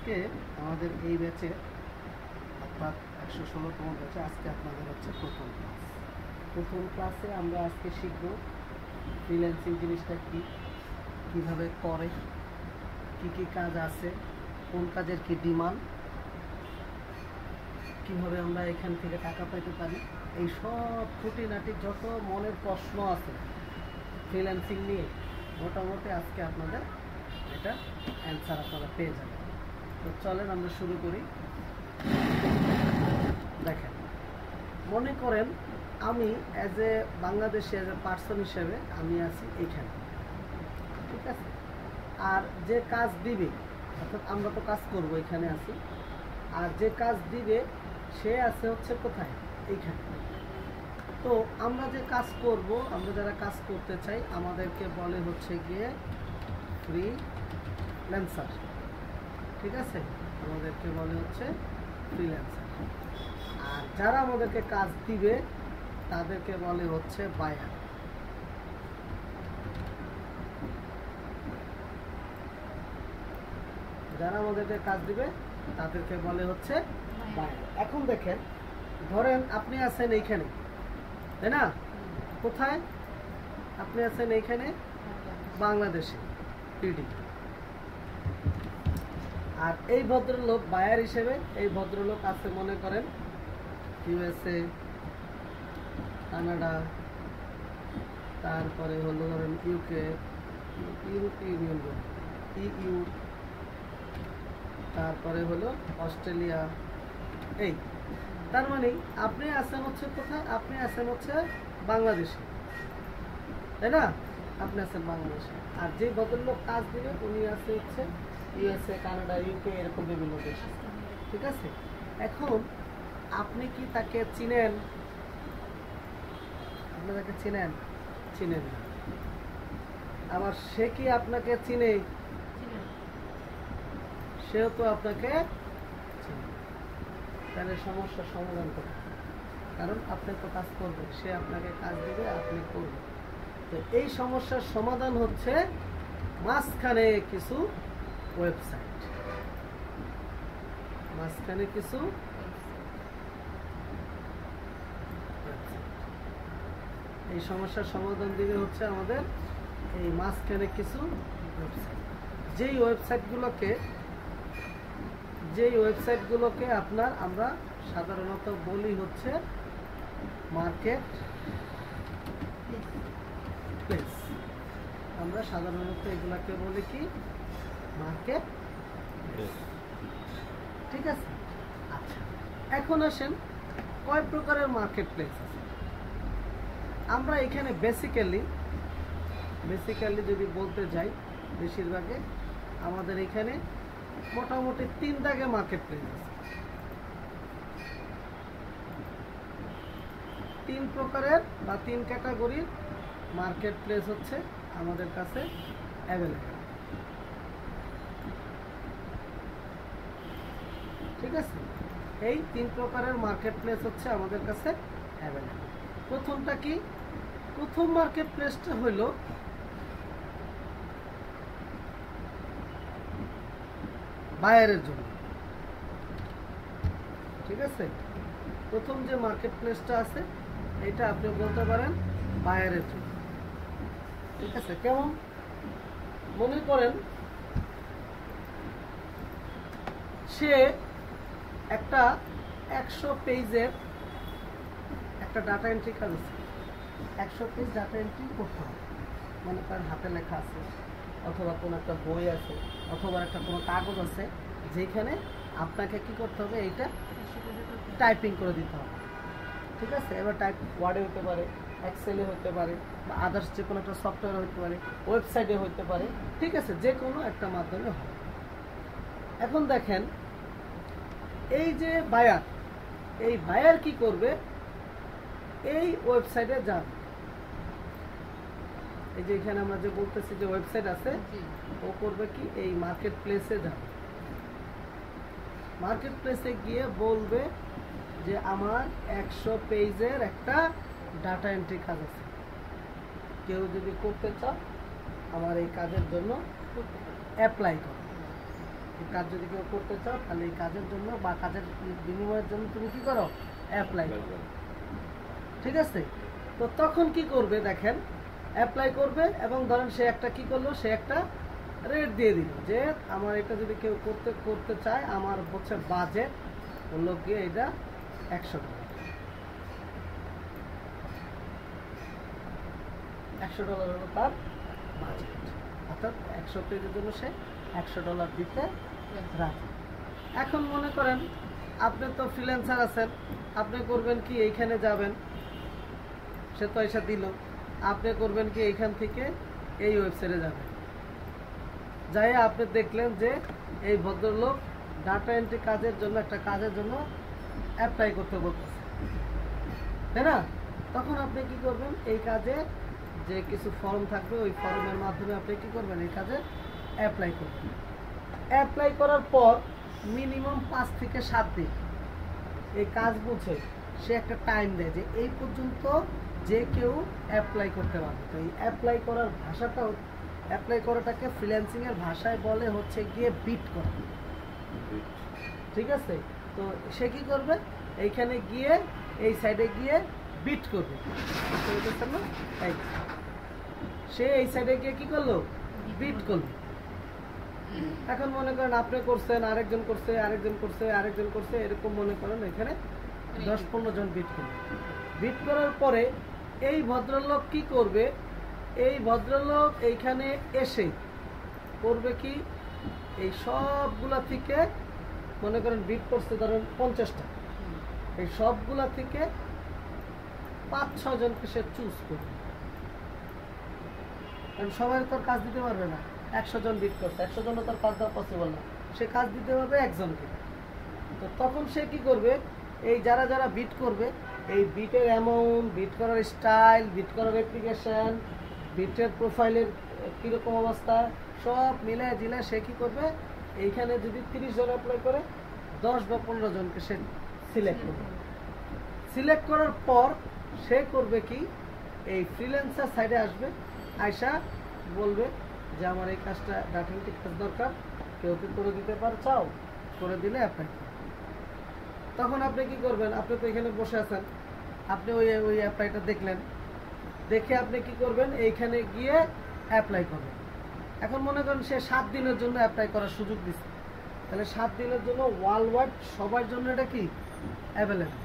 আজকে আমাদের এই ব্যাচে অর্থাৎ 116তম ব্যাচে আজকে আপনাদের হচ্ছে প্রথম ক্লাসে আমরা আজকে শিখব ফ্রিল্যান্সিং জিনিসটা কি, কিভাবে করে, কি কি কাজ আছে, কোন কাজের কি ডিমান্ড, কিভাবে আমরা এখান থেকে টাকা পেতে পারি, এই সব খুঁটিনাটি যত মনের প্রশ্ন আছে ফ্রিল্যান্সিং নিয়ে মোটামুটি আজকে আপনাদের এটা অ্যান্সার আপনারা পেয়ে যাবেন। তো চলেন আমরা শুরু করি। দেখেন, মনে করেন আমি অ্যাজ এ বাংলাদেশে অ্যাজ এ পার্সন হিসেবে আমি আছি এইখানে, ঠিক আছে। আর যে কাজ দিবে, অর্থাৎ আমরা তো কাজ করব, এখানে আছি, আর যে কাজ দিবে সে আছে হচ্ছে কোথায়, এইখানে। তো আমরা যে কাজ করব, আমরা যারা কাজ করতে চাই আমাদেরকে বলে হচ্ছে গিয়ে ফ্রিল্যান্সার, ঠিক আছে, আমাদেরকে বলে হচ্ছে ফ্রিল্যান্সার। আর যারা আমাদেরকে কাজ দিবে তাদেরকে বলে হচ্ছে বায়ার। যারা আমাদেরকে কাজ দিবে তাদেরকে বলে হচ্ছে বায়ার। এখন দেখেন, ধরেন আপনি আছেন এইখানে, তাই না? কোথায় আপনি আছেন? এইখানে বাংলাদেশে পিডি। আর এই ভদ্রলোক বায়ার হিসেবে, এই ভদ্রলোক আছে মনে করেন ইউএসএ, কানাডা, তারপরে হলো ধরেন ইউকে, ইউরোপীয় ইউনিয়ন, ইইউ, তারপরে হলো অস্ট্রেলিয়া। এই তার মানে আপনি আছেন হচ্ছে কোথায়? আপনি আছেন হচ্ছে বাংলাদেশে, তাই না? আপনি আছেন বাংলাদেশে। আর যে ভদ্রলোক কাজ দিবে উনি আছে হচ্ছে ইউএসএ, কানাডা, ইউকে, এরকম বিভিন্ন দেশে, ঠিক আছে। এখন আপনি কি তাকে চিনেন? আপনি তাকে চিনেন? চিনেন না। আবার সে কি আপনাকে চিনে? সেও তো আপনাকে চিনে। তাহলে সমস্যার সমাধান করতে, কারণ আপনি তো কাজ করবেন, সে আপনাকে কাজ দেবে, আপনি করবেন। তো এই সমস্যার সমাধান হচ্ছে মাঝখানে কিছু ওয়েবসাইট, মাঝখানে কিছু এই সমস্যার সমাধান দিবে হচ্ছে আমাদের এই মাঝখানে কিছু ওয়েবসাইট। যেই ওয়েবসাইটগুলোকে আপনার আমরা সাধারণত বলি হচ্ছে মার্কেট প্লেস। আমরা সাধারণত এগুলাকে বলি কি? মার্কেট প্লেস, ঠিক আছে। আচ্ছা, এখন আসেন কয় প্রকারের মার্কেট প্লেস আছে। আমরা এখানে বেসিক্যালি যদি বলতে যাই, বেশিরভাগে আমাদের এখানে মোটামুটি 3 দাগে মার্কেট প্লেস আছে। 3 প্রকারের বা 3 ক্যাটাগরির মার্কেট প্লেস হচ্ছে আমাদের কাছে অ্যাভেলেবেল, ঠিক আছে। এই 3 প্রকারের মার্কেট প্লেস হচ্ছে আমাদের কাছে অ্যাভেলেবেল। প্রথমটা কি? প্রথম মার্কেট প্লেসটা হইল বায়ারের জন্য, ঠিক আছে। প্রথম যে মার্কেট প্লেসটা আছে এটা আপনি বলতে পারেন বায়ারের জন্য, ঠিক আছে। কেমন? মনে করেন সে একটা 100 পেজের একটা ডাটা এন্ট্রি কাজ আছে, 100 পেজ ডাটা এন্ট্রি করতে হবে। মনে করেন হাতে লেখা আছে, অথবা কোনো একটা বই আছে, অথবা একটা কোনো কাগজ আছে, যেখানে আপনাকে কি করতে হবে? এইটা টাইপিং করে দিতে হবে, ঠিক আছে। এবার টাইপ ওয়ার্ডে হতে পারে, এক্সেলে হতে পারে, বা আদার্স যে কোনো একটা সফটওয়্যার হতে পারে, ওয়েবসাইটে হতে পারে, ঠিক আছে, যে কোনো একটা মাধ্যমে হবে। এখন দেখেন, এই যে বায়ার, এই বায়ার কি করবে? এই ওয়েবসাইটে যাবে, এই যে এখানে আমরা যে বলতেছি যে ওয়েবসাইট আছে, ও করবে কি? এই মার্কেট প্লেসে যাবে। মার্কেট প্লেসে গিয়ে বলবে যে আমার 100 পেজের একটা ডাটা এন্ট্রি কাজ আছে, কেউ যদি করতে চাও আমার এই কাজের জন্য অ্যাপ্লাই করো। এই কাজ যদি কেউ করতে চাও তাহলে এই কাজের জন্য বা কাজের বিনিময়ের জন্য তুমি কি করো, অ্যাপ্লাই করো। ঠিক আছে, তো তখন কি করবে দেখেন, অ্যাপ্লাই করবে এবং ধরেন সে একটা কি করলো, সে একটা রেট দিয়ে দিল যে আমার এটা যদি কেউ করতে চায়, আমার হচ্ছে বাজেট হলো গিয়ে এটা $100। $100 হলো তার বাজেট, অর্থাৎ 100 পেজের জন্য সে $100 দিতে রাজি। এখন মনে করেন আপনি তো ফ্রিল্যান্সার আছেন, আপনি করবেন কি, এইখানে যাবেন, সে তো এসে দিল, আপনি করবেন কি এইখান থেকে এই ওয়েবসাইটে যাবেন, যাই আপনি দেখলেন যে এই ভদ্রলোক ডাটা এন্ট্রি কাজের জন্য একটা কাজের জন্য অ্যাপ্লাই করতে বলতেছে, তাই না? তখন আপনি কি করবেন, এই কাজে যে কিছু ফর্ম থাকবে ওই ফর্মের মাধ্যমে আপনি কি করবেন, এই কাজে অ্যাপ্লাই করবেন। অ্যাপ্লাই করার পর মিনিমাম 5 থেকে 7 দিন এই কাজ বুঝে সে একটা টাইম দেয় যে এই পর্যন্ত যে কেউ অ্যাপ্লাই করতে পারবে। তো এই অ্যাপ্লাই করার ভাষাটাও, অ্যাপ্লাই করাটাকে ফ্রিল্যান্সিংয়ের ভাষায় বলে হচ্ছে গিয়ে বিট করা। ঠিক আছে, তো সে কি করবে, এইখানে গিয়ে এই সাইডে গিয়ে বিট করবে, সে এই সাইডে গিয়ে কি করলো, বিট করলো। এখন মনে করেন আপনি করছেন, আরেকজন করছে, আরেকজন করছে, আরেকজন করছে, এরকম মনে করেন এখানে 10-15 জন বিট করবে। বিট করার পরে এই ভদ্রলোক কি করবে, এই ভদ্রলোক এইখানে এসে করবে কি, এই সবগুলা থেকে মনে করেন বিট করছে ধরেন 50টা, এই সবগুলা থেকে 5-6 জনকে সে চুজ করবে, কারণ সবাই তো কাজ দিতে পারবে না। 100 জন বিট করছে, 100 জনও তার কাজ দেওয়া পসিবল না, সে কাজ দিতে পারবে একজনকে। তো তখন সে কি করবে, এই যারা যারা বিট করবে, এই বিটের অ্যামাউন্ট, বিট করার স্টাইল, বিট করার অ্যাপ্লিকেশন, বিটের প্রোফাইলের কীরকম অবস্থা, সব মিলায় জিলায় সে কী করবে, এইখানে যদি 30 জন অ্যাপ্লাই করে 10 বা 15 জনকে সে সিলেক্ট করবে। সিলেক্ট করার পর সে করবে কি, এই ফ্রিল্যান্সার সাইডে আসবে, আয়সা বলবে যে আমার এই কাজটা ডাটা এন্ট্রি কাজ দরকার, কেউ কি করে দিতে চাও, করে দিলে অ্যাপ্লাই করবে। তখন আপনি কি করবেন, আপনি তো এখানে বসে আছেন, আপনি ওই অ্যাপ্লাইটা দেখলেন, দেখে আপনি কি করবেন, এইখানে গিয়ে অ্যাপ্লাই করবেন। এখন মনে করেন সে 7 দিনের জন্য অ্যাপ্লাই করার সুযোগ দিচ্ছে, তাহলে 7 দিনের জন্য ওয়ার্ল্ড ওয়াইড সবার জন্য এটা কি অ্যাভেলেবেল।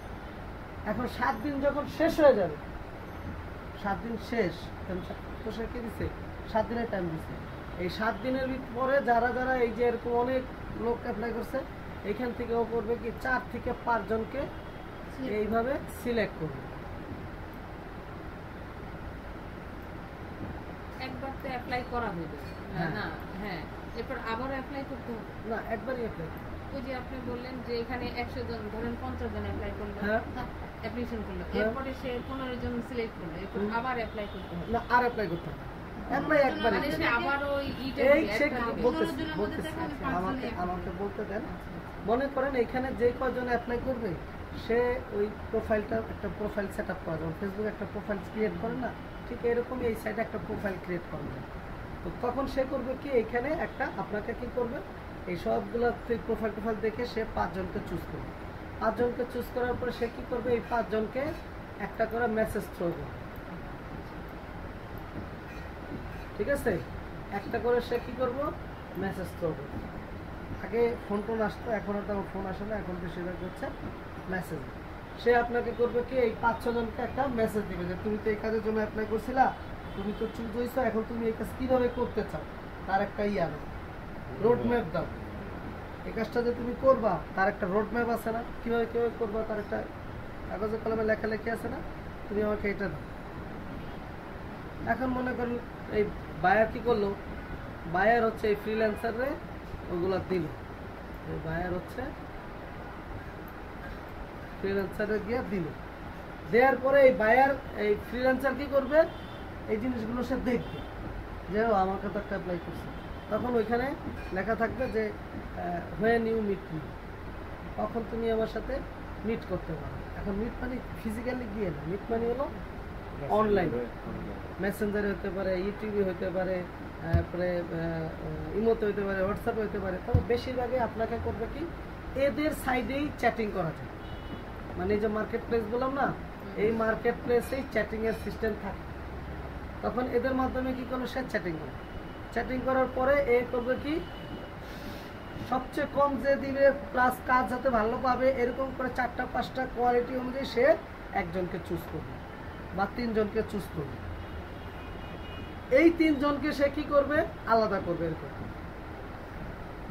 এখন 7 দিন যখন শেষ হয়ে যাবে, 7 দিন শেষ, তো সে কি দিচ্ছে, 7 দিনের টাইম দিচ্ছে। এই 7 দিনের পরে যারা যারা এই যে এরকম অনেক লোক অ্যাপ্লাই করছে, এইখান থেকে ও করবে কি 4 থেকে 5 জনকে এইভাবে সিলেক্ট করবে। একবার তো অ্যাপ্লাই করা হলো না, হ্যাঁ, এরপর আবার অ্যাপ্লাই করতে হবে না, একবারই অ্যাপ্লাই। ওই যে আপনি বললেন যে এখানে 100 জন ধরেন 50 জন অ্যাপ্লাই করলো, হ্যাঁ, অ্যাপ্লিকেশন করলো, এরপরে সে 15 জন সিলেক্ট করলো, এরপর আবার অ্যাপ্লাই করতে হবে না, আর অ্যাপ্লাই করতে হবে, অ্যাপ্লাই একবারই। মানে সে আবার ওই এই সে আমাকে বলতে দেন। মনে করেন এখানে যে কজন অ্যাপ্লাই করবে, সে ওই প্রোফাইলটা, একটা প্রোফাইল সেট আপ করা, যেমন ফেসবুকে একটা প্রোফাইল ক্রিয়েট করে না, ঠিক এরকমই এই সাইডে একটা প্রোফাইল ক্রিয়েট করবে। তো তখন সে করবে কি, এইখানে একটা আপনাকে কি করবে, এই সবগুলো প্রোফাইল দেখে সে 5 জনকে চুজ করবে। 5 জনকে চুজ করার পরে সে কি করবে, এই 5 জনকে একটা করে মেসেজ থ্রো করবে। ঠিক আছে, একটা করে সে কি করবো, মেসেজ থ্রো করবে। আগে ফোন টোন আসতো, এখন আর তেমন ফোন আসে না, এখন বেশিরভাগ হচ্ছে মেসেজ। সে আপনাকে করবে কি, এই 5-6 জনকে একটা মেসেজ দিবে যে তুমি তো এই কাজের জন্য অ্যাপ্লাই করছিলা, তুমি তো চুজ হয়েছো, এখন তুমি এই কাজ কীভাবে করতে চাও তার একটা রোড ম্যাপ দাও। এই কাজটা যে তুমি করবা তার একটা রোড ম্যাপ আছে না, কীভাবে কীভাবে করবা তার একটা কাগজে কলমে লেখালেখি আছে না, তুমি আমাকে এটা দাও। এখন মনে করুন এই বায়ার কি করলো, বায়ার হচ্ছে এই ফ্রিল্যান্সারে ওগুলো দিল, এই বায়ার হচ্ছে ফ্রিল্যান্সারে গিয়ে দিল, দেওয়ার পরে এই বায়ার, এই ফ্রিল্যান্সার কি করবে, এই জিনিসগুলো সে দেখবে যে ও আমার কাছে একটা অ্যাপ্লাই করছে। তখন ওইখানে লেখা থাকবে যে হোয়েন ইউ মিট মি, কখন তুমি আমার সাথে মিট করতে পারো। এখন মিট মানে ফিজিক্যালি গিয়ে না, মিট মানে হলো অনলাইন মেসেঞ্জারে হতে পারে, ইউটিউবে হতে পারে, তারপরে ইমোতে হতে পারে, হোয়াটসঅ্যাপে হতে পারে। তবে বেশিরভাগই আপনাকে করবে কি এদের সাইডেই চ্যাটিং করা যায়। মানে এই যে মার্কেট প্লেস বললাম না, এই মার্কেট প্লেসেই চ্যাটিং এর সিস্টেম থাকে। তখন এদের মাধ্যমে কি করলো, সে চ্যাটিং করে। চ্যাটিং করার পরে এ করবে কি সবচেয়ে কম যে দিবে প্লাস কাজ যাতে ভালো পাবে এরকম করে 4টা 5টা কোয়ালিটি অনুযায়ী সে একজনকে চুজ করবে বা 3 জনকে চুজ করবে। এই 3 জনকে সে কি করবে, আলাদা করবে। এরকম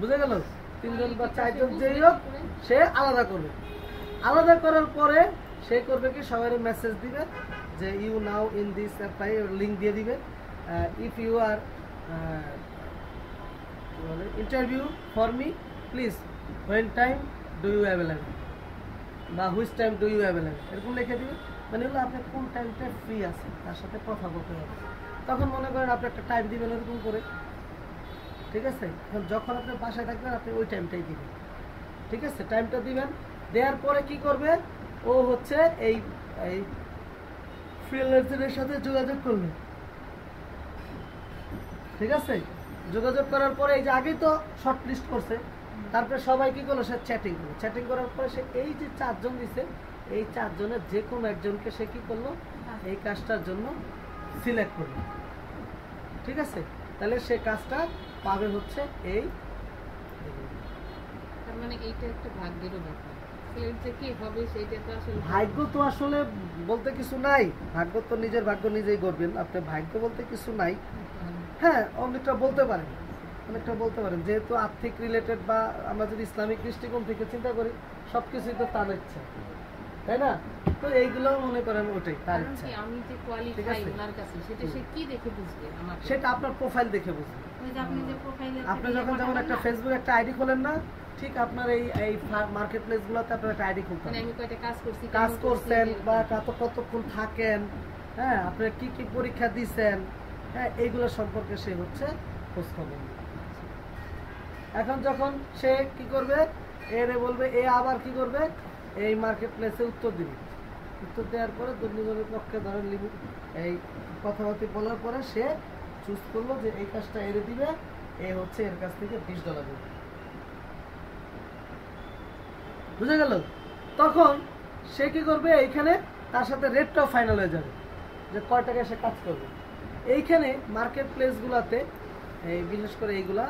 বুঝে গেল? 3 জন বা 4 জন যেই হোক সে আলাদা করবে। আলাদা করার পরে সে করবে কি সবাই মেসেজ দিবে যে you now in this apply, link দিয়ে দিবে। If you are interview for me please when time do you available বা which time do you available, এরকম লিখে দিবে। মানে হলো আপনি কোন টাইমটা ফ্রি আছেন তার সাথে কথা বলতে হবে। তখন মনে করেন আপনি একটা টাইম দিবেন এরকম করে, ঠিক আছে? যখন আপনি বাসায় থাকবেন আপনি ওই টাইমটাই দিবেন, ঠিক আছে? টাইমটা দিবেন, দেওয়ার পরে কি করবে, ও হচ্ছে এই এই ফ্রিল্যান্সারের সাথে যোগাযোগ করবে, ঠিক আছে? যোগাযোগ করার পরে এই যে আগেই তো শর্ট লিস্ট করছে, তারপরে সবাই কি করলো, সে চ্যাটিং করলো। চ্যাটিং করার পরে সে এই যে 4 জন দিছে, এই 4 জনের যে কোনো একজনকে সে কি করলো, এই কাজটার জন্য সিলেক্ট করলো, ঠিক আছে? তাহলে সে কাজটা পাবে হচ্ছে এই। তার মানে এইটা একটা ভাগ্যেরও ব্যাপার। সিলেক্ট যে কি হবে সেটা তো আসলে ভাগ্য তো আসলে বলতে কিছু নাই। ভাগ্য তো নিজের ভাগ্য নিজেই গড়বেন। আপনি ভাগ্য বলতে কিছু নাই। হ্যাঁ, অনেকটা বলতে পারেন, অনেকটা বলতে পারেন। যেহেতু আর্থিক রিলেটেড বা আমরা যদি ইসলামিক দৃষ্টিকোণ থেকে চিন্তা করি, সবকিছুই তো তার ইচ্ছা, তাই না? তো এইগুলো মনে করেন ওটাই তার ইচ্ছা। আমি যে কোয়ালিফাই ওনার কাছে সেটা সে কি দেখে বুঝবে? আমাকে সেটা আপনার প্রোফাইল দেখে বুঝবেন। ওই যে আপনি যে প্রোফাইলে আপনি যখন যেমন একটা ফেসবুক একটা আইডি খোলেন না, ঠিক আপনার এই এই মার্কেট প্লেসগুলোতে আপনার একটা আইডি খুলতে মানে আমি কয়টা কাজ করছি, কাজ কেমন করছেন করছি, বা কতক্ষণ থাকেন, হ্যাঁ, আপনার কি কি পরীক্ষা দিচ্ছেন, হ্যাঁ, এইগুলো সম্পর্কে সে হচ্ছে খোঁজ খবর। এখন যখন সে কি করবে, এরে বলবে, এ আবার কি করবে, এই মার্কেট প্লেসে উত্তর দিবে। উত্তর দেওয়ার পরে দুজনের পক্ষে ধরেন লিমিট এই কথাবার্তা বলার পরে সে চুজ করলো যে এই কাজটা এরে দিবে, এ হচ্ছে এর কাছ থেকে $20 দেবে। বুঝে গেল? তখন সে কি করবে, এইখানে তার সাথে রেটটাও ফাইনাল হয়ে যাবে যে কয় টাকায় সে কাজ করবে। এইখানে মার্কেট প্লেসগুলোতে এই বিশেষ করে এইগুলা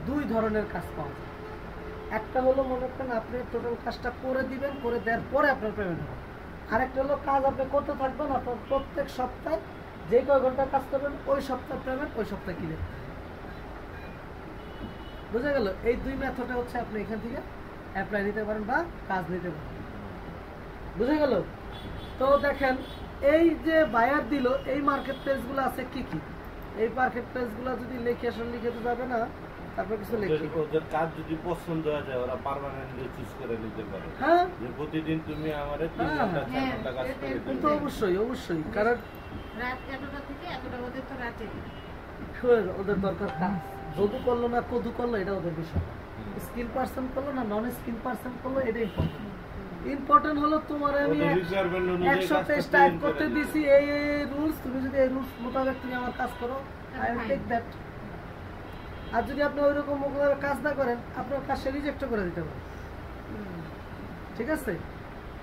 2 ধরনের কাজ পাওয়া যায়। একটা হলো মনে করেন আপনি টোটাল কাজটা করে দিবেন, করে দেওয়ার পরে আপনার পেমেন্ট হবে। আরেকটা হলো কাজ আপনি করতে থাকবেন, আপনার প্রত্যেক সপ্তাহে যে কয় ঘন্টা কাজ করবেন ওই সপ্তাহ পেমেন্ট ওই সপ্তাহে কিনে। বুঝে গেল? এই 2 মেথডে হচ্ছে আপনি এখান থেকে অ্যাপ্লাই নিতে পারেন বা কাজ নিতে পারেন। বুঝে গেল? তো দেখেন এই যে বায়ার দিল, এই মার্কেট প্লেসগুলো আছে কি কি, এই মার্কেট প্লেসগুলো যদি লিখে আসলে লিখে তো যাবে না, তারপর কিছু লিখি। ওদের কাজ যদি পছন্দ হয়ে যায় ওরা পার্মানেন্টলি চুজ করে নিতে পারে। হ্যাঁ, যে প্রতিদিন তুমি আমারে 3 ঘন্টা 4 ঘন্টা কাজ করে কিন্তু দিবে। অবশ্যই অবশ্যই, কারণ রাত 11টা থেকে এতটা ওদের তো রাতে ওদের দরকার কাজ। যদু করলো না কদু করলো এটা ওদের বিষয়। স্কিল পার্সন করলো না নন স্কিল পার্সন করলো এটা ইম্পর্টেন্ট। ইম্পর্টেন্ট হলো তোমার আমি ওদের requirement অনুযায়ী 100 পেজ কাজটা টাইপ print করতে করে দিছি, এই রুলস, তুমি যদি এই রুলস মোতাবেক তুমি আমার কাজ করো, আই উইল টেক দ্যাট। আর যদি আপনি ওইরকম মোতাবেক কাজ না করেন, আপনার কাজ সে রিজেক্ট করে দিতে পারে, ঠিক আছে?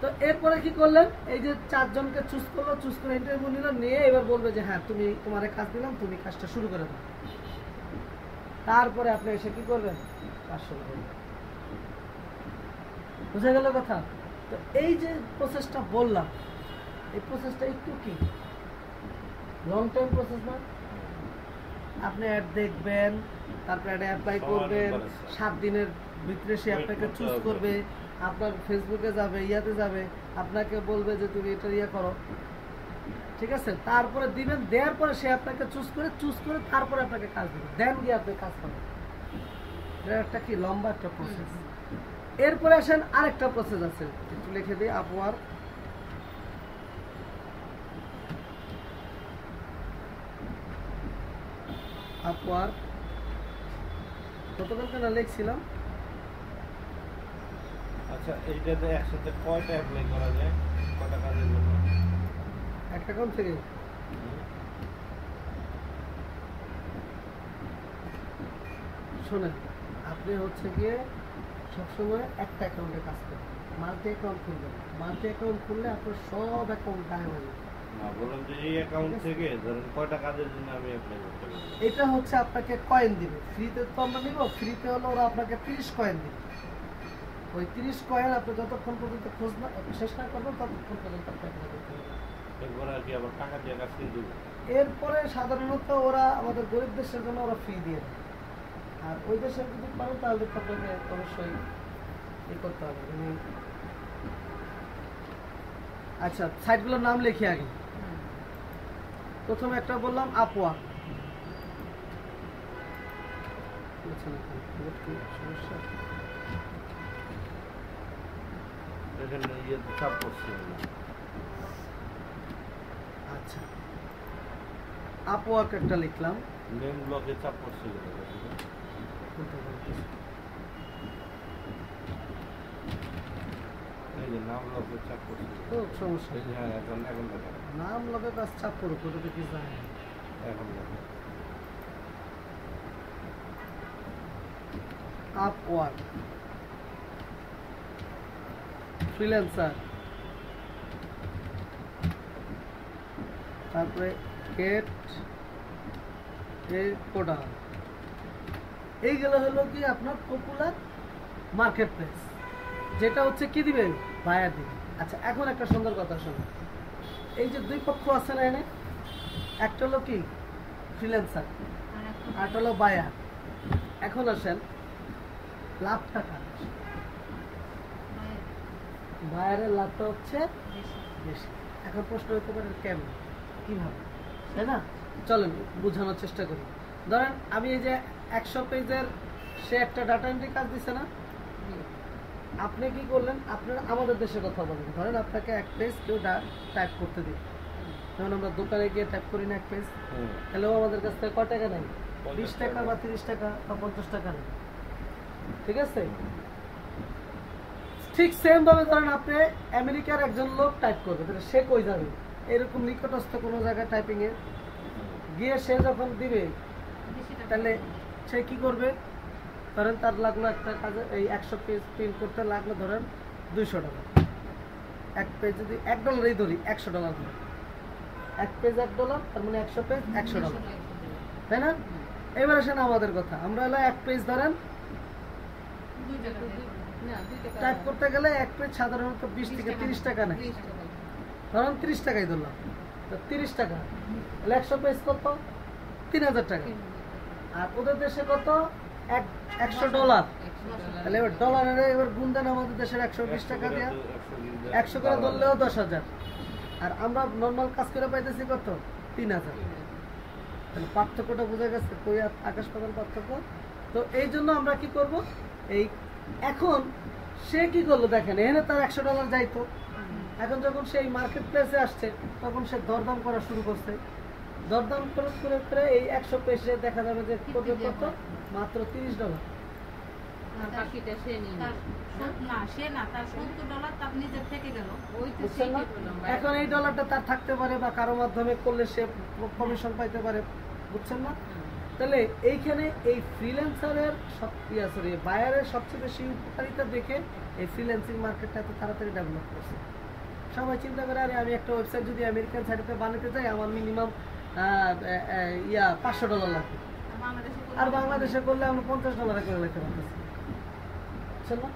তো এরপরে কি করলেন, এই যে 4 জনকে চুজ করলো, চুজ করে ইন্টারভিউ নিল, নিয়ে এবার বলবে যে হ্যাঁ তুমি তোমার কাজ দিলাম, তুমি কাজটা শুরু করে দাও। তারপরে আপনি এসে কি করবেন, কাজ শুরু করবেন। বুঝা গেল কথা? তো এই যে প্রসেসটা বললাম, এই প্রসেসটা একটু কি লং টাইম প্রসেস না? আপনি অ্যাড দেখবেন, তারপরে অ্যাডে অ্যাপ্লাই করবেন, 7 দিনের ভিতরে সে আপনাকে চুজ করবে, আপনার ফেসবুকে যাবে, ইয়াতে যাবে, আপনাকে বলবে যে তুমি এটা ইয়ে করো, ঠিক আছে? তারপরে দিবেন, দেওয়ার পরে সে আপনাকে চুজ করে তারপরে আপনাকে কাজ দিবে, দেন গিয়ে আপনি কাজ করবেন। এটা একটা কি লম্বা একটা প্রসেস। এরপরে আসেন আরেকটা প্রসেস আছে, একটু লিখে দিই, আপওয়ার্ক। আপওয়ার্ক গতকালকে না লিখছিলাম। আচ্ছা, এইটাতে একসাথে কয়টা অ্যাপ্লাই করা যায়, কয়টা কাজের জন্য? একটা অ্যাকাউন্ট থেকে শোনেন, আপনি হচ্ছে গিয়ে সবসময় একটা অ্যাকাউন্টে কাজ করেন, মাল্টি অ্যাকাউন্ট খুলবেন। মাল্টি অ্যাকাউন্ট খুললে আপনার সব অ্যাকাউন্ট টাইম হয়ে যাবে। না বলুন যে এই অ্যাকাউন্ট থেকে ধরেন কয়টা কাজের জন্য আমি অ্যাপ্লাই করতে পারি? এটা হচ্ছে আপনাকে কয়েন দিবে, ফ্রিতে তো আমরা নিব, ফ্রিতে হলো ওরা আপনাকে 30 কয়েন দিবে। ওই 30 কয়েন আপনি যতক্ষণ পর্যন্ত খোঁজ না শেষ না করবেন ততক্ষণ পর্যন্ত আপনি apply করতে পারবেন। এরপরে আর কি আবার টাকা দিয়ে কাজ কিনতে হবে? এরপরে সাধারণত ওরা আমাদের গরিব দেশের জন্য ওরা ফ্রি দিয়ে দেয়। আর ওই দেশে যদি পারেন তাহলে তো আপনাকে অবশ্যই করতে হবে। আচ্ছা, সাইটগুলোর নাম লিখি আগে। প্রথমে একটা বললাম আপওয়া, সমস্যা এখানে ইয়েতে চাপ পড়ছে না। আচ্ছা, আপওয়ার্ক একটা লিখলাম। মেন ব্লকে চাপ পড়ছিল এই যে নাম ব্লকে চাপ পড়ছিল। তো সমস্যা এই যে হ্যাঁ এখন এখন দেখা নাম লগে কাজ চাপ করুক, ওটাতে কি যায়? এখন দেখা আপওয়ার্ক, ফ্রিল্যান্সার, তারপরে গেট কোডা, এইগুলো হলো কি আপনার পপুলার মার্কেট প্লেস, যেটা হচ্ছে কি দিবে, বায়ার দিবে। আচ্ছা, এখন একটা সুন্দর কথা শোনো, এই যে দুই পক্ষ আছে না এনে, একটা হলো কি ফ্রিল্যান্সার আর একটা হলো বায়ার। এখন আসেন লাভটা কার? বায়ারের লাভটা হচ্ছে বেশি। এখন প্রশ্ন হতে পারে কেমন, কিভাবে, তাই না? চলেন বোঝানোর চেষ্টা করি। ধরেন আমি এই যে 100 পেজের সে একটা ডাটা এন্ট্রি কাজ দিছে না, আপনি কি করলেন, আপনার আমাদের দেশের কথা বলেন, ধরেন আপনাকে এক পেজ কেউ টাইপ করতে দিই, যেমন আমরা দোকানে গিয়ে টাইপ করি না এক পেজ, তাহলে আমাদের কাছ থেকে কয় টাকা নেয়? 20 টাকা বা 30 টাকা বা 50 টাকা নেয়, ঠিক আছে? ঠিক সেম ভাবে ধরেন আপনি আমেরিকার একজন লোক টাইপ করবে, তাহলে সে কই যাবে? এরকম নিকটস্থ কোনো জায়গায় টাইপিং এ গিয়ে সে যখন দিবে, তাহলে সে কি করবে? ধরেন তার লাগলো একটা কাজে এই 100 পেজ প্রিন্ট করতে লাগলো ধরেন 200 টাকা। এক পেজ যদি $1 ধরি, $100 ধরি, এক পেজ $1, তার মানে 100 পেজ $100, তাই না? এবার আসেন আমাদের কথা, আমরা হলো এক পেজ ধরেন টাইপ করতে গেলে এক পেজ সাধারণত 20 থেকে 30 টাকা নেয়, ধরেন 30 টাকাই ধরলাম, তো 30 টাকা, তাহলে 100 পেজ কত? 3000 টাকা। আর ওদের দেশে কত? $100। তাহলে এবার ডলারে এবার গুণ দেন আমাদের দেশের 120 টাকা দিয়া, 100 করে ধরলেও 10,000। আর আমরা নর্মাল কাজ করে পাইতেছি কত? 3000। তাহলে পার্থক্যটা বোঝা গেছে, কই আকাশ পাতাল পার্থক্য। তো এই জন্য আমরা কি করব, এই এখন সে কি করলো দেখেন, এখানে তার $100 যাইতো, এখন যখন সেই মার্কেট প্লেসে আসছে তখন সে দরদাম করা শুরু করছে, দরদাম করে করে করে এই 100 পেজে দেখা যাবে যে করবে কত? মাত্র $30। বাকিটা সে নিয়ে বুঝছেন না? এখন এই ডলারটা তার থাকতে পারে বা কারো মাধ্যমে করলে সে কমিশন পাইতে পারে, বুঝছেন না? তাহলে এইখানে এই ফ্রিল্যান্সারের সরি বায়ারের সবচেয়ে বেশি উপকারিতা দেখে এই ফ্রিল্যান্সিং মার্কেটটা এত তাড়াতাড়ি ডেভেলপ করছে। সবাই চিন্তা করে, আরে আমি একটা ওয়েবসাইট যদি আমেরিকান সাইটে বানাতে চাই আমার মিনিমাম $500 লাগবে, আর বাংলাদেশে করলে আমরা $50 করে লিখতে পারতেছি, বুঝছেন না?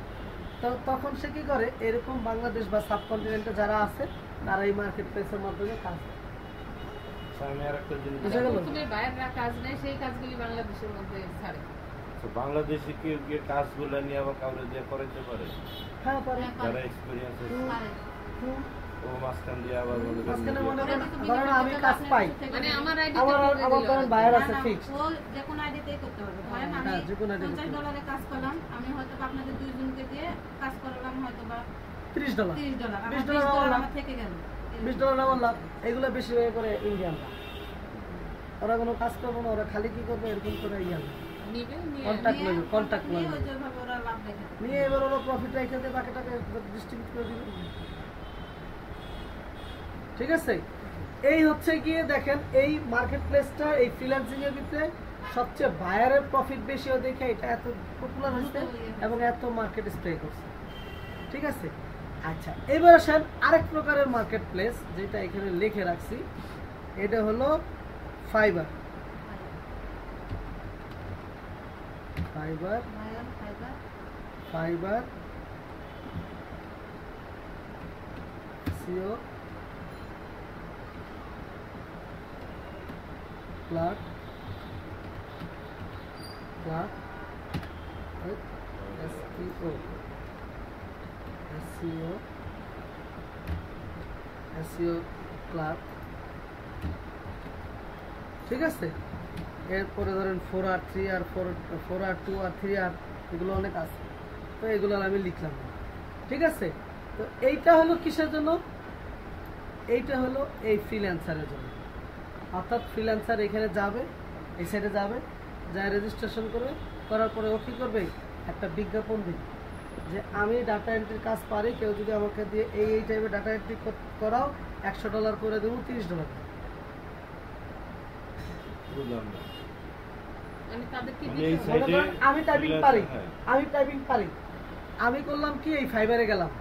তো তখন সে কি করে, এরকম বাংলাদেশ বা সাবকন্টিনেন্টে যারা আছে তারা এই মার্কেট প্লেসের মাধ্যমে কাজ করে। আমি আরেকটা জিনিস বুঝা গেল? প্রথমে বাইরের কাজ নেই, সেই কাজগুলি বাংলাদেশের মধ্যে ছাড়ে। তো বাংলাদেশে কেউ গিয়ে কাজগুলো নিয়ে আবার কাউরে দিয়ে করাইতে পারে, হ্যাঁ পারে। যারা এক্সপিরিয়েন্স আছে ও মাঝখান দিয়ে আবার মনে করেন মাঝখানে যে- মনে করেন ধরেন আমি কাজ পাই, মানে আমার আইডি আমার ধরেন বায়ার আছে ফিক্স, যে কোনো আইডিতেই করতে পারবে। ধরেন আমি হ্যাঁ, যে কোনো ID তে $50 কাজ করলাম, আমি হয়তো বা আপনাদের দুইজনকে দিয়ে কাজ করালাম হয়তো বা $30, $30, আমার $20 $20 লাভ, আমার থেকে গেল। $20 আমার লাভ। এগুলো বেশি হয়ে করে ইন্ডিয়ানরা, ওরা কোনো কাজ করবে না, ওরা খালি কি করবে এরকম করে নিবে, নিয়ে কন্ট্যাক্ট নেবে, কন্ট্যাক্ট নিয়ে নেবে, ওই যে ওইভাবে ওরা লাভ দেখে দেবে। নিয়ে এবার ওরা প্রফিট রেখে দিয়ে বাকি টাকা ডিস্ট্রিবিউট করে দিবে, ঠিক আছে? এই হচ্ছে গিয়ে দেখেন এই মার্কেট প্লেসটা এই ফ্রিল্যান্সিং এর ভিতরে সবচেয়ে বায়ারের প্রফিট বেশিও দেখে এটা এত পপুলার হচ্ছে এবং এত মার্কেট স্প্রে করছে। ঠিক আছে, আচ্ছা এবার আসেন আরেক প্রকারের মার্কেট প্লেস যেটা এখানে লিখে রাখছি, এটা হলো fibre. Fibre fibre CEO clerk clerk SEO SEO SEO clerk. ঠিক আছে, এরপরে ধরেন 4R 3R 4R 2R 3R এগুলো অনেক আছে, তো এগুলো আমি লিখলাম না। ঠিক আছে, তো এইটা হলো কিসের জন্য? এইটা হলো এই ফ্রিল্যান্সারের জন্য। অর্থাৎ ফ্রিল্যান্সার এখানে যাবে, এই সাইডে যাবে, যা রেজিস্ট্রেশন করবে, করার পরে ও কী করবে, একটা বিজ্ঞাপন দিবে যে আমি ডাটা এন্ট্রির কাজ পারি, কেউ যদি আমাকে দিয়ে এই টাইপের ডাটা এন্ট্রি করাও $100 করে দেবো, $30। বুঝলাম না। মানে তাদেরকে আমি দিতে এই হবে। মনে করেন আমি টাইপিং পারি, হ্যাঁ। আমি করলাম কি এই ফাইবারে গেলাম,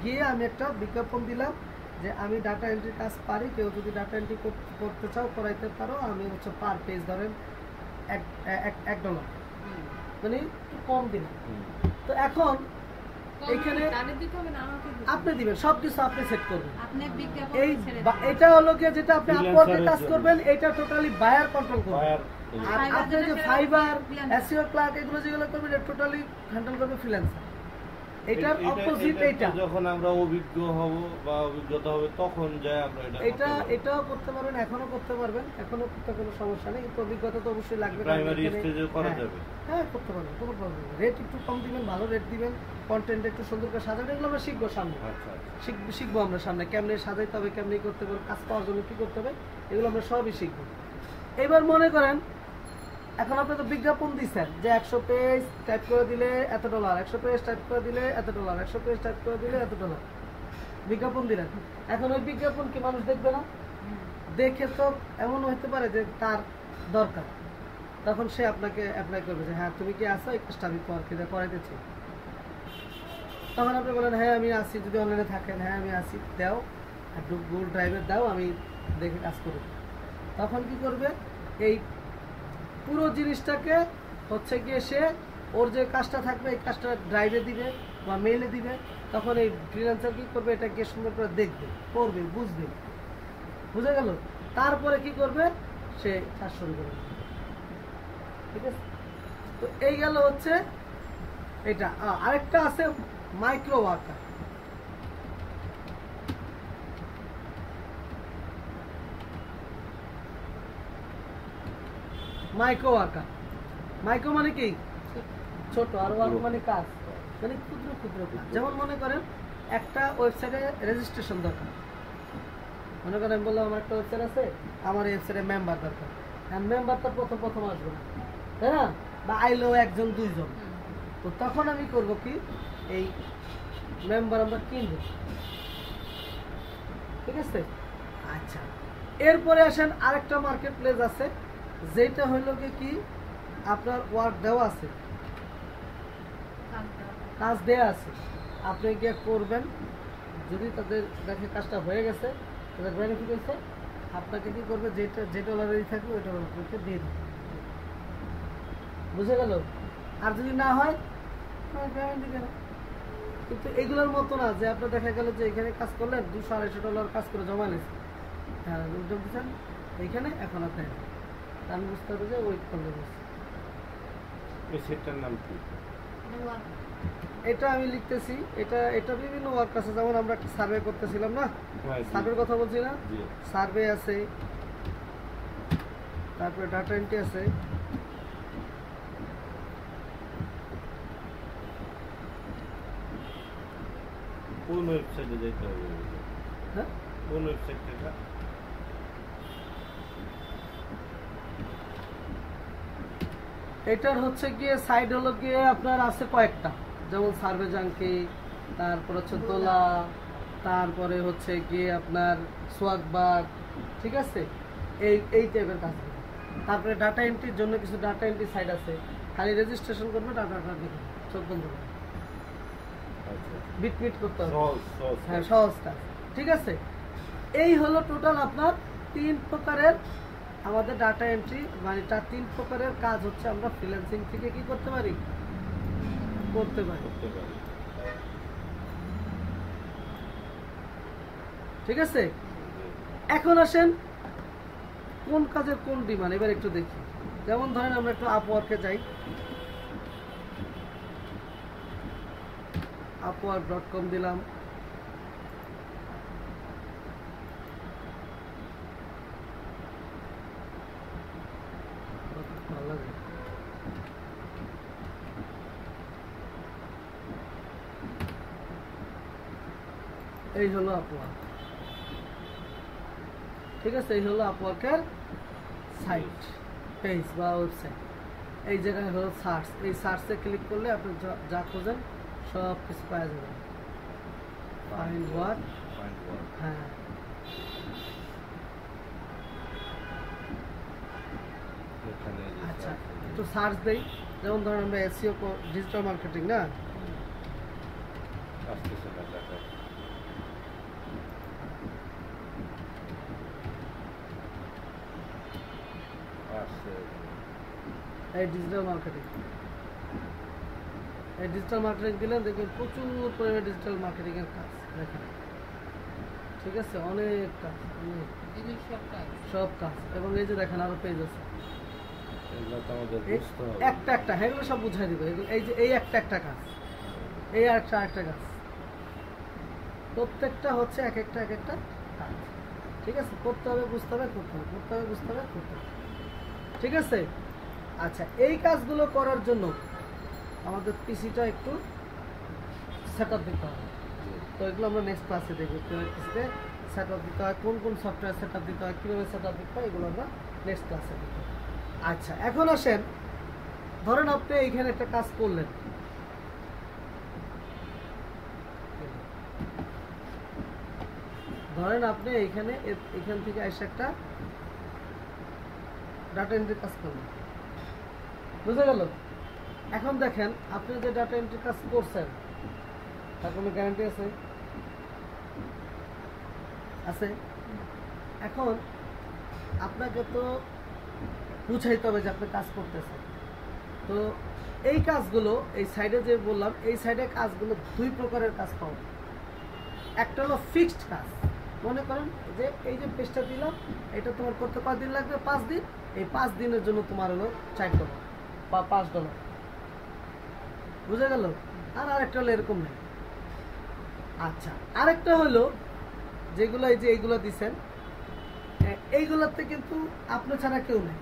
গিয়ে আমি একটা বিজ্ঞাপন দিলাম যে আমি ডাটা এন্ট্রি কাজ পারি, কেউ যদি ডাটা এন্ট্রি করতে চাও করাইতে পারো, আমি হচ্ছে পার পেজ ধরেন $1, হুম। মানে একটু কম দিলাম। হুম। তো এখন কম এখানে তাদের দিতে হবে না আমাকে দিতে হবে? আপনি দিবেন, সবকিছু আপনি সেট করবেন। আপনি বিজ্ঞাপন এই ছেড়ে এটা হলো কি যেটা আপনি আপওয়ার্কে Freelancer-এর কাজ জন্য। করবেন, এটা টোটালি বায়ার কন্ট্রোল করবে। বায়ার আর Fiverr আপনি যে যেটা ফাইবার freelancer। এসইও ক্লার্ক এগুলো যেগুলো করবেন এটা টোটালি হ্যান্ডেল করবে ফ্রিল্যান্সার। এটার অপোজিট এইটা। যখন আমরা অভিজ্ঞ হব বা অভিজ্ঞতা হবে তখন যাই আমরা এটা এটাও করতে পারবেন, এখনো করতে পারবেন, এখনো করতে কোনো সমস্যা নেই, কিন্তু অভিজ্ঞতা তো অবশ্যই লাগবে। প্রাইমারি স্টেজে করা যাবে। হ্যাঁ করতে পারবেন, কোনো প্রবলেম নেই। রেট একটু কম দিবেন, ভালো রেট দিবেন, কন্টেন্ট একটু সুন্দর করে সাজাবেন, এগুলো আমরা শিখবো সামনে। আচ্ছা শিখবো আমরা সামনে, কেমনে সাজাইতে হবে, কেমনে করতে হবে, কাজ পাওয়ার জন্য কি করতে হবে, এগুলো আমরা সবই শিখবো। এবার মনে করেন এখন আপনি তো বিজ্ঞাপন দিচ্ছেন যে 100 পেজ টাইপ করে দিলে $এত, 100 পেজ টাইপ করে দিলে $এত, 100 পেজ টাইপ করে দিলে $এত, বিজ্ঞাপন দিলেন। এখন ওই বিজ্ঞাপন কি মানুষ দেখবে না? দেখে তো এমন হতে পারে যে তার দরকার, তখন সে আপনাকে অ্যাপ্লাই করবে যে হ্যাঁ তুমি কি আসো, এই কাজটা আমি করাইতেছি। তখন আপনি বলেন হ্যাঁ আমি আসি, যদি অনলাইনে থাকেন হ্যাঁ আমি আসি, দাও একটু গুগল ড্রাইভে দাও, আমি দেখে কাজ করব। তখন কি করবে, এই পুরো জিনিসটাকে হচ্ছে গিয়ে সে ওর যে কাজটা থাকবে এই কাজটা ড্রাইভে দিবে বা মেইলে দিবে, তখন এই ফ্রিল্যান্সার কি করবে, এটা গিয়ে সুন্দর করে দেখবে, পড়বে, বুঝবে, বুঝে গেল, তারপরে কি করবে সে কাজ শুরু করবে। ঠিক আছে, তো এই গেল হচ্ছে এটা। আরেকটা আছে micro worker. Micro worker, micro মানে কি ছোট, আর ওয়ার্ক মানে কাজ, মানে ক্ষুদ্র ক্ষুদ্র কাজ। যেমন মনে করেন একটা ওয়েবসাইটে রেজিস্ট্রেশন দরকার, মনে করেন বললাম আমার একটা ওয়েবসাইট আছে, আমার এই ওয়েবসাইটে মেম্বার দরকার, মেম্বার তো প্রথম আসবে না, তাই না, বা আইলেও 1 জন 2 জন, তো তখন আমি করব কি এই মেম্বার আমরা কিনবো। ঠিক আছে, আচ্ছা এরপরে আসেন আরেকটা মার্কেট প্লেস আছে, যেটা হইল কি আপনার ওয়ার্ক দেওয়া আছে, কাজ দেওয়া আছে, আপনি গিয়ে করবেন, যদি তাদের দেখে কাজটা হয়ে গেছে, তাদের বেনিফিট হয়েছে, আপনাকে কি করবে, যে ডলারেরই থাকবে ওই ডলার আপনাকে দিয়ে দেবে। বুঝে গেল? আর যদি না হয় পেমেন্ট দিবে না। কিন্তু এগুলোর মতো না যে আপনার দেখা গেল যে এখানে কাজ করলেন $200-250 কাজ করে জমা নিয়েছে, হ্যাঁ জব দিচ্ছেন এইখানে, এখন আপনি আমি বুঝতে হবে যে ওয়েট করলে এই সেটটার নাম কি? এটা আমি লিখতেছি, এটা বিভিন্ন ওয়ার্ক আছে, যেমন আমরা একটা সার্ভে করতেছিলাম না, হ্যাঁ, জি। সার্ভের কথা বলছি না, জি। সার্ভে আছে, তারপরে ডাটা এন্ট্রি আছে, কোন ওয়েবসাইটে যেতে হবে? হ্যাঁ কোন ওয়েবসাইট থেকে? এটার হচ্ছে গিয়ে সাইড হলো গিয়ে আপনার আছে কয়েকটা, যেমন সার্ভে জাঙ্কি, তারপর হচ্ছে দোলা, তারপরে হচ্ছে গিয়ে আপনার সোয়াগ বার, ঠিক আছে, এই টাইপের কাজ। তারপরে ডাটা এন্ট্রির জন্য কিছু ডাটা এন্ট্রি সাইট আছে, খালি রেজিস্ট্রেশন করবে, ডাটাটা দেখবে, চোখ বন্ধ করবে, বিটমিট করতে হবে। হ্যাঁ, সহজ কাজ, ঠিক আছে। এই হলো টোটাল আপনার 3 প্রকারের আমাদের ডাটা এন্ট্রি, মানে 3 প্রকারের কাজ হচ্ছে আমরা ফ্রিল্যান্সিং থেকে কি করতে পারি, করতে পারি, ঠিক আছে। এখন আসেন কোন কাজের কোন ডিমান্ড, এবার একটু দেখি। যেমন ধরেন আমরা একটু আপওয়ার্কে যাই, upwork.com দিলাম, ভালো লাগে। এই হলো আপওয়ার্ক, ঠিক আছে। এই হলো আপওয়ার্কের সাইট, পেজ বা ওয়েবসাইট। এই জায়গায় হলো সার্চ, এই সার্চে ক্লিক করলে আপনি যা খোঁজেন সব কিছু পাওয়া যাবে। ফাইন্ড ওয়ার্ক, হ্যাঁ, আচ্ছা একটু সার্চ দেই। যেমন ধরেন আমরা এসইও ডিজিটাল মার্কেটিং না, এই ডিজিটাল মার্কেটিং, এই ডিজিটাল মার্কেটিং দিলেন, দেখবেন প্রচুর পরিমাণে ডিজিটাল মার্কেটিং এর কাজ দেখেন, ঠিক আছে, অনেক কাজ, অনেক সব কাজ। এবং এই যে দেখেন আরো পেজ আছে, একটা একটা, হ্যাঁ এগুলো সব বুঝাই দিবে। এই যে এই একটা একটা কাজ, এই একটা একটা কাজ, প্রত্যেকটা হচ্ছে এক একটা কাজ, ঠিক আছে। করতে হবে, বুঝতে হবে, করতে হবে, করতে হবে, বুঝতে হবে, করতে হবে, ঠিক আছে। আচ্ছা, এই কাজগুলো করার জন্য আমাদের পিসিটা একটু সেট আপ দিতে হবে। তো এগুলো আমরা নেক্সট ক্লাসে দেখবো, পিসিতে সেট আপ দিতে হয়, কোন কোন সফটওয়্যার সেট আপ দিতে হয়, কীভাবে সেট আপ দিতে হয়, এগুলো আমরা নেক্সট ক্লাসে দেখবো। আচ্ছা, এখন আসেন, ধরেন আপনি এইখানে একটা কাজ করলেন, ধরেন আপনি এইখানে এখান থেকে এসে একটা ডাটা এন্ট্রি কাজ করলেন, বুঝে গেল। এখন দেখেন আপনি যে ডাটা এন্ট্রি কাজ করছেন তার কোনো গ্যারান্টি আছে? আছে। এখন আপনাকে তো বুঝাইতে হবে যে আপনি কাজ করতেছেন। তো এই কাজগুলো, এই সাইডে যে বললাম, এই সাইডে কাজগুলো 2 প্রকারের কাজ পাবো। একটা হলো ফিক্সড কাজ, মনে করেন যে এই যে পেজটা দিলাম, এটা তোমার করতে কয়দিন লাগবে, 5 দিন। এই 5 দিনের জন্য তোমার হলো $4 বা $5, বুঝে গেল। আর আরেকটা হলো এরকম নেই। আচ্ছা, আরেকটা হলো যেগুলো এই যে এইগুলো দিচ্ছেন, এইগুলোতে কিন্তু আপনি ছাড়া কেউ নেই,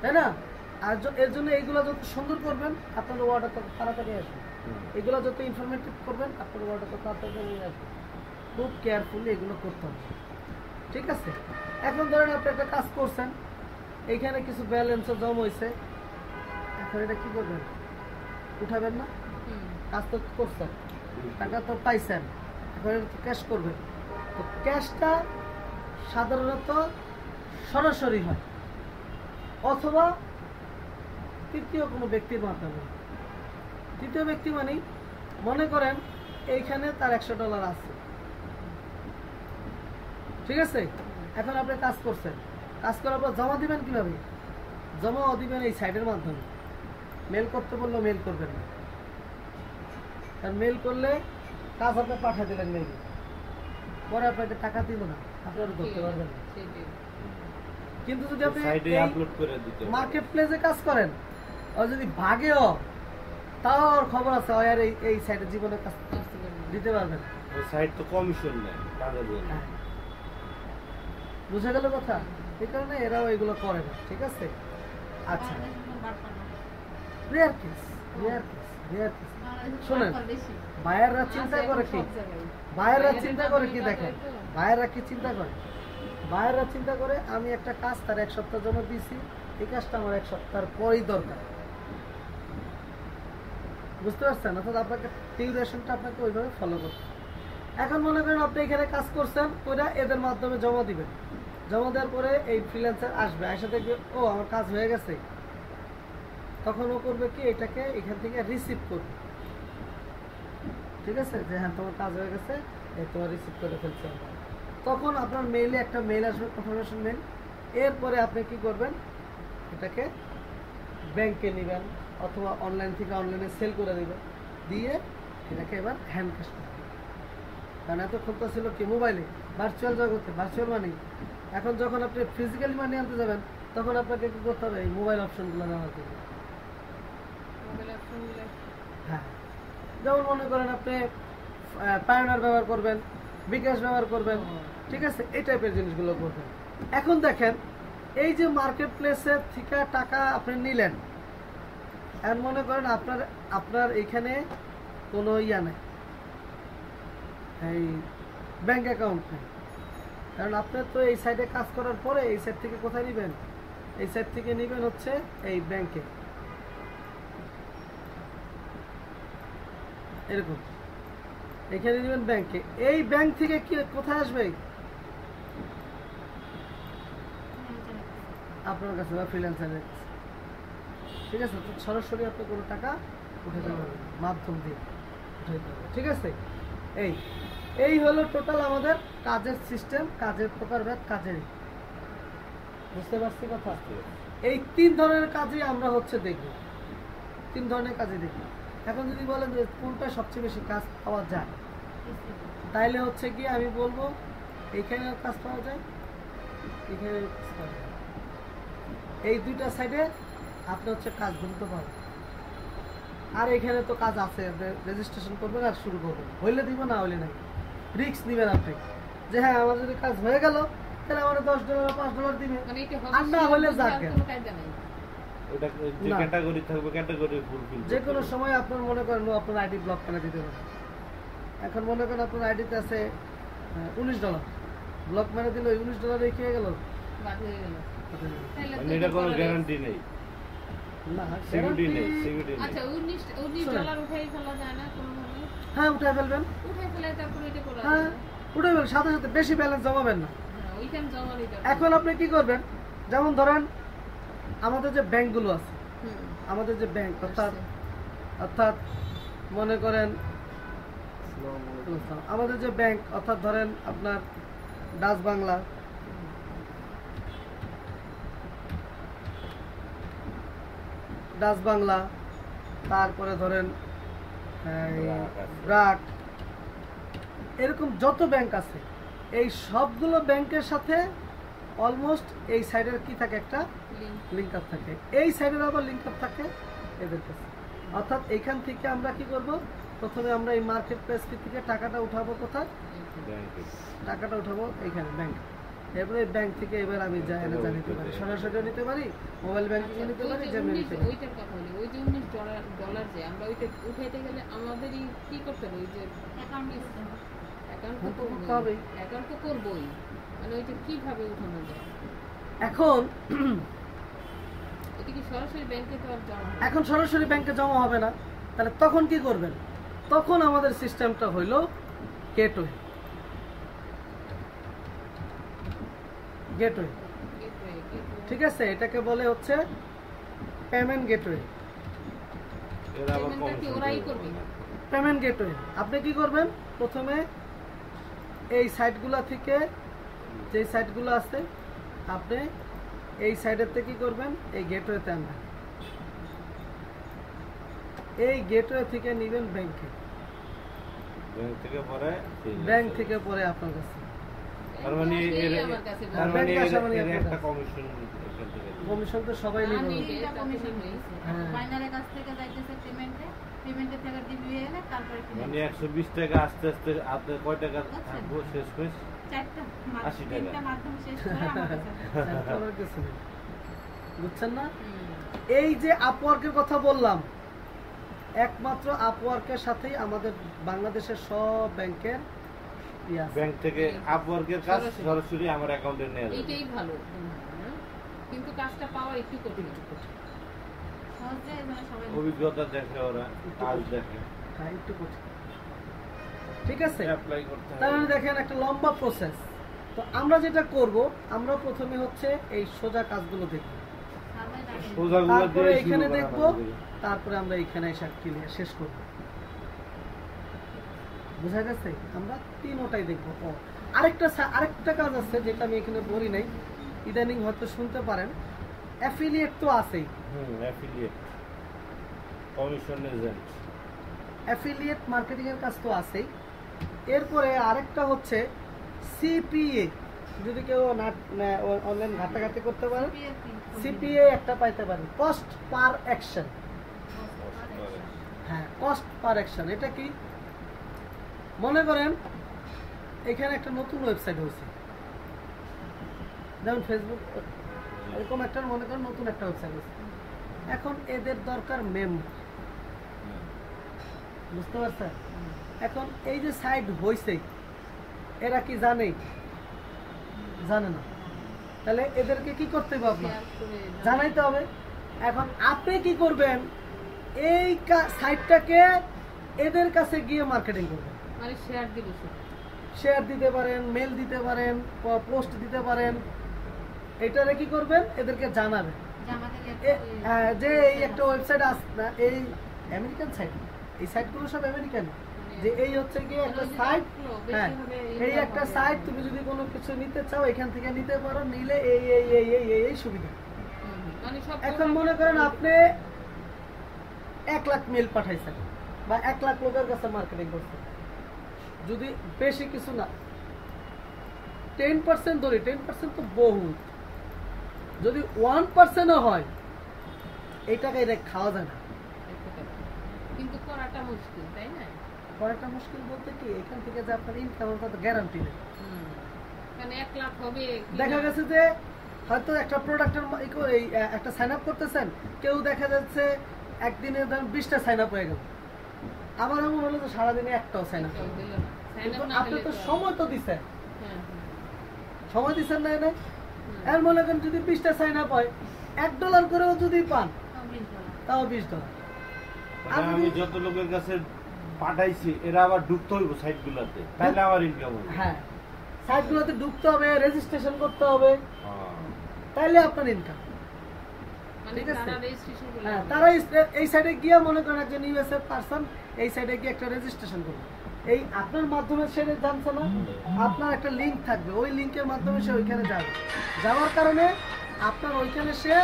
তাই না? আর এর জন্য এইগুলো যত সুন্দর করবেন আপনার ওয়ার্ডটা তত তাড়াতাড়ি আসবে, এগুলো যত ইনফরমেটিভ করবেন আপনার ওয়ার্ডটা তত তাড়াতাড়ি আসবে। খুব কেয়ারফুলি এগুলো করতে হবে, ঠিক আছে। এখন ধরেন আপনি একটা কাজ করছেন, এইখানে কিছু ব্যালেন্সও জমা হয়েছে, এখন এটা কি করবেন? উঠাবেন না? কাজ তো করছেন, টাকা তো পাইছেন, এখন এটা তো ক্যাশ করবেন। তো ক্যাশটা সাধারণত সরাসরি হয় অথবা তৃতীয় কোনো ব্যক্তির মাধ্যমে। তৃতীয় ব্যক্তি মানে মনে করেন এইখানে তার $100 আছে, ঠিক আছে। এখন আপনি কাজ করছেন, কাজ করার পর জমা দিবেন কিভাবে? জমাও দিবেন এই সাইটের মাধ্যমে। মেল করতে বললেও মেল করবেন না, কারণ মেল করলে কাজ আপনি পাঠিয়ে দিলেন মেইলে, পরে আপনাকে টাকা দিব না, আপনি আর ধরতে পারবেন না। কিন্তু যদি আপনি মার্কেট প্লেসে কাজ করেন, আর যদি ভাগেও, তাও আর খবর আছে, আর এই সাইটে জীবনে কাজ দিতে পারবেন। ওই সাইট তো কমিশন নেয় কাজের জন্য। বুঝে গেল কথা? এই কারণে এরাও এগুলো করে না, ঠিক আছে। আচ্ছা, rare case, rare case, rare case. শোনেন, বায়াররা চিন্তা করে কি, বায়াররা চিন্তা করে কি দেখেন, বায়াররা কি চিন্তা করে, বায়াররা চিন্তা করে আমি একটা কাজ তার 1 সপ্তাহ জন্য দিছি, এই কাজটা আমার 1 সপ্তাহের পরেই দরকার, বুঝতে পারছেন? অর্থাৎ আপনাকে ডিউরেশনটা আপনাকে ওইভাবে ফলো করতে হবে। এখন মনে করেন আপনি এখানে কাজ করছেন, ওরা এদের মাধ্যমে জমা দিবেন। জমা দেওয়ার পরে এই ফ্রিল্যান্সার আসবে, আসে দেখবে ও আমার কাজ হয়ে গেছে, তখন ও করবে কি এটাকে এখান থেকে রিসিভ করবে। ঠিক আছে, যে হ্যাঁ তোমার কাজ হয়ে গেছে, এই তোমার রিসিভ করে ফেলছে আমরা। তখন আপনার মেইলে একটা মেইল আসবে, কনফার্মেশন মেইল। এরপরে আপনি কি করবেন, এটাকে ব্যাংকে নেবেন অথবা অনলাইন থেকে অনলাইনে সেল করে দেবেন, দিয়ে এটাকে এবার হ্যান্ড ক্যাশ করবেন। কারণ এতক্ষণ তো ছিল কি মোবাইলে, ভার্চুয়াল জগতে, ভার্চুয়াল মানি। এখন যখন আপনি ফিজিক্যালি মানি আনতে যাবেন, তখন আপনাকে কি করতে হবে, এই মোবাইল অপশনগুলো নেওয়ার জন্য। মোবাইল অপশনগুলো হ্যাঁ, যেমন মনে করেন আপনি পায়োনিয়ার ব্যবহার করবেন, বিকাশ ব্যবহার করবেন, ঠিক আছে, এই টাইপের জিনিসগুলো করবেন। এখন দেখেন, এই যে মার্কেট প্লেসে থেকে টাকা আপনি নিলেন, এখন মনে করেন আপনার এখানে কোনো ইয়া নেই, এই ব্যাংক অ্যাকাউন্ট নেই। কারণ আপনার তো এই সাইডে কাজ করার পরে এই সাইড থেকে কোথায় নেবেন, এই সাইড থেকে নেবেন হচ্ছে এই ব্যাংকে, এরকম এখানে নেবেন ব্যাংকে। এই ব্যাংক থেকে কি কোথায় আসবে, আপনার কাছে বা ফ্রিল্যান্সারের কাছে। ঠিক আছে, তো সরাসরি আপনি কোনো টাকা উঠাতে পারবেন মাধ্যম দিয়ে উঠাতে পারবেন। ঠিক আছে, এই হলো টোটাল আমাদের কাজের সিস্টেম, কাজের প্রকারভেদ, কাজের। বুঝতে পারছি কথা? এই 3 ধরনের কাজই আমরা হচ্ছে দেখব, 3 ধরনের কাজই দেখব। এখন যদি বলেন যে কোনটা সবচেয়ে বেশি কাজ পাওয়া যায়, তাইলে হচ্ছে কি আমি বলবো এইখানেও কাজ পাওয়া যায়, এখানেও কাজ পাওয়া যায়। এই দুইটা সাইডে আপনি হচ্ছে কাজ দ্রুত পাবেন। আর এখানে তো কাজ আছে, আপনি রেজিস্ট্রেশন করবেন আর শুরু করবেন, হইলে দিব না হইলে নাই। রিস্ক নিবেন আপনি, যে হ্যাঁ আমার যদি কাজ হয়ে গেল তাহলে আমার $10 $5 দিবে, মানে এটা আর না হলে যাক গে। কোনো কায়দা নাই। ওটা যে না। ক্যাটাগরি থাকবে ক্যাটাগরি ফুলফিল যে কোনো সময় আপনার মনে করেন আপনার আইডি ব্লক করে দিতে পারেন। এখন মনে করেন আপনার আইডিতে আছে $19, ব্লক মেরে দিল, ওই $19 রেখে গেল। বাদ হয়ে গেল। তাহলে তো মানে এটা কোনো করার- গ্যারান্টি নেই, না, সিকিউরিটি নেই, guarantee- সিকিউরিটি নেই। আচ্ছা, $19 উঠাই ফেলা যায় না কোনোভাবে? হ্যাঁ উঠে ফেলবেন, উঠাই ফেলে তারপরে এটা করা হ্যাঁ যায় না? উঠে ফেলবেন, সাথে সাথে বেশি ব্যালেন্স জমাবেন না। হ্যাঁ, ওইখানে জমা দিতে হবে। এখন আপনি কি করবেন, যেমন ধরেন আমাদের যে ব্যাংকগুলো আছে, হুম, আমাদের যে ব্যাংক আসছে। অর্থাৎ মনে করেন আমাদের যে ব্যাংক অর্থাৎ ধরেন আপনার ডাচ বাংলা, তারপরে ধরেন ব্রাক, এরকম যত ব্যাংক আছে, এই সবগুলো ব্যাংকের সাথে অলমোস্ট এই সাইডের কি থাকে, একটা লিঙ্ক। লিঙ্ক আপ থাকে। এই সাইডের আবার লিঙ্ক আপ থাকে এদের কাছে। অর্থাৎ এইখান থেকে আমরা কি করব, প্রথমে আমরা এই মার্কেট প্লেস থেকে টাকাটা উঠাবো কোথায়, টাকাটা উঠাবো এইখানে ব্যাংক। এরপরে এই ব্যাংক থেকে এবার আমি যা নিতে পারি, সরাসরি নিতে পারি, মোবাইল ব্যাংকিং নিতে পারি, যেমন নিতে পারি। ওইটার কথা বলি, ওই যে $19 যে আমরা ওইটা উঠাইতে গেলে আমাদেরই কি করতে হবে, ওই যে অ্যাকাউন্ট দিতে হবে। অ্যাকাউন্ট হ্যাঁ, তো তো করতে করবোই, হবেই। অ্যাকাউন্ট তো করবোই, মানে ওইটা কিভাবে উঠানো যায়? এখন এটা কি সরাসরি ব্যাংকে তো আর জমা হবে? এখন সরাসরি ব্যাংকে জমা হবে না, তাহলে তখন কি করবেন, তখন আমাদের সিস্টেমটা হইলো গেটওয়ে। Gateway, ঠিক আছে, এটাকে বলে হচ্ছে পেমেন্ট গেটওয়ে। এরা আবার পেমেন্টটা কি ওরাই করবে? পেমেন্ট গেটওয়ে আপনি কি করবেন, প্রথমে এই সাইটগুলো থেকে, যে সাইটগুলো আছে আপনি এই সাইডেতে কি করবেন, এই গেটওয়েতে আনবেন। এই গেটওয়ে থেকে নেবেন ব্যাংকে, ব্যাংক থেকে পরে ব্যাংক থেকে পরে আপনার কাছে। তার মানে আসলেই আমার কাছে তার বলে। মানে ব্যাংকে আসা মানে এর আপনার একটা কাছে। কমিশন এখান থেকে দিবে। কমিশন তো সবাই না, নেবে। নিবে। তিনটা কমিশন হয়েছে। হ্যাঁ। বাইনারের কাছ থেকে যাইতেছে পেমেন্টের থেকে দিবি এলে তারপরে মানে 120 টাকা আস্তে আস্তে আপনি কয় টাকা থাকবো শেষ করে 4টা 80 টাকা। 3টা মাধ্যম শেষ করে আমার কাছে আসে। করার কিছু নেই। বুঝছেন না, হুম, এই যে আপওয়ার্কের কথা বললাম, একমাত্র আপওয়ার্কের সাথেই আমাদের বাংলাদেশের সব ব্যাংকের ইয়ে আছে। ব্যাংক থেকে আপওয়ার্কের কাজ সরাসরি। সরাসরি আমার অ্যাকাউন্টে নিয়ে যাবে। এইটাই ভালো মনে হয়, না? কিন্তু কাজটা পাওয়া একটু কঠিন। সহজে এজন্য সবাই অভিজ্ঞতা দেখে ওরা কাজ দেখে। হ্যাঁ, একটু কঠিন। ঠিক আছে? অ্যাপ্লাই করতে তাহলে হবে। দেখেন একটা লম্বা প্রসেস। তো আমরা যেটা করব, আমরা প্রথমে হচ্ছে এই সোজা কাজগুলো দেখব, সোজাগুলো তারপরে দিয়ে এখানে শুরু করা দেখব, হবে। তারপরে আমরা এখানে এসে ক্লিয়ার শেষ করব। বুঝা গেছে? আমরা তিনটাই দেখব। আরেকটা কাজ আছে যেটা আমি এখানে বলি নাই, ইদানিং হয়তো শুনতে পারেন, অ্যাফিলিয়েট তো আছেই। Affiliate, commission agent. Affiliate marketing এর কাজ তো আছেই। এরপরে আরেকটা হচ্ছে সিপিএ, যদি কেউ অনলাইন ঘাটাঘাটি করতে পারে, সিপিএ একটা পাইতে পারেন, কস্ট পার অ্যাকশন। হ্যাঁ, কস্ট পার অ্যাকশন। এটা কি? মনে করেন এখানে একটা নতুন ওয়েবসাইট হয়েছে, যেমন ফেসবুক, এরকম একটা মনে করেন নতুন একটা ওয়েবসাইট হয়েছে। এখন এদের দরকার মেম্বার, বুঝতে পারছেন? এখন এই যে সাইট হয়েছে, এরা কি জানে? জানে না। তাহলে এদেরকে কি করতে হবে? আপনার জানাইতে হবে। এখন আপনি কি করবেন? এই সাইটটাকে এদের কাছে গিয়ে মার্কেটিং করবেন, মানে শেয়ার দিব শুধু। শেয়ার দিতে পারেন, মেল দিতে পারেন, পোস্ট দিতে পারেন। এটারে কি করবেন? এদেরকে জানাবেন যে এই একটা ওয়েবসাইট আছে না, এই আমেরিকান সাইট, এই সাইটগুলো সব আমেরিকান, যে এই হচ্ছে গিয়ে একটা সাইট। হ্যাঁ, এই একটা সাইট, তুমি যদি কোনো কিছু নিতে চাও এখান থেকে নিতে পারো, নিলে এই এই এই এই এই এই সুবিধা। মানে সব এখন মনে করেন আপনি 1 লাখ মেল পাঠাইছেন বা 1 লাখ লোকের কাছে মার্কেটিং করছেন, যদি বেশি কিছু না 10% ধরি, 10% তো বহুত, যদি 1%ও হয় এই টাকা এটা খাওয়া যায় না। কিন্তু করাটা মুশকিল, তাই না? করাটা মুশকিল বলতে কি, এখান থেকে যে আপনার ইনকাম তো গ্যারান্টি নেই। মানে 1 লাখ হবে দেখা গেছে যে হয়তো একটা প্রোডাক্টের একটা সাইন আপ করতেছেন, কেউ দেখা যাচ্ছে একদিনে ধরেন 20টা সাইন আপ হয়ে গেল, আবার এমন হলো যে সারাদিনে একটাও সাইন আপ হলো না। কিন্তু আপনি তো সময় তো দিচ্ছেন, সময় দিচ্ছেন না? এনে এর মনে করেন যদি 20টা সাইন আপ হয়, $1 করেও যদি পান, তাও $20। মানে আমি যত লোকের কাছে পাঠাইছি এরা আবার ঢুকতে হইব সাইটগুলোতে, তাহলে আমার ইনকাম হবে। হ্যাঁ, সাইটগুলোতে ঢুকতে হবে, রেজিস্ট্রেশন করতে হবে, তাইলে আপনার ইনকাম। মানে ঠিক আছে? তারা রেজিস্ট্রেশন করে। হ্যাঁ, তারা এই সাইডে গিয়ে মনে করেন একজন ইউএসএ পারসন এই সাইডে গিয়ে একটা রেজিস্ট্রেশন করবে, এই আপনার মাধ্যমে সে জানছে না, আপনার একটা লিংক থাকবে, ওই লিংকের মাধ্যমে সে ওইখানে যাবে, যাওয়ার কারণে আপনার ওইখানে সে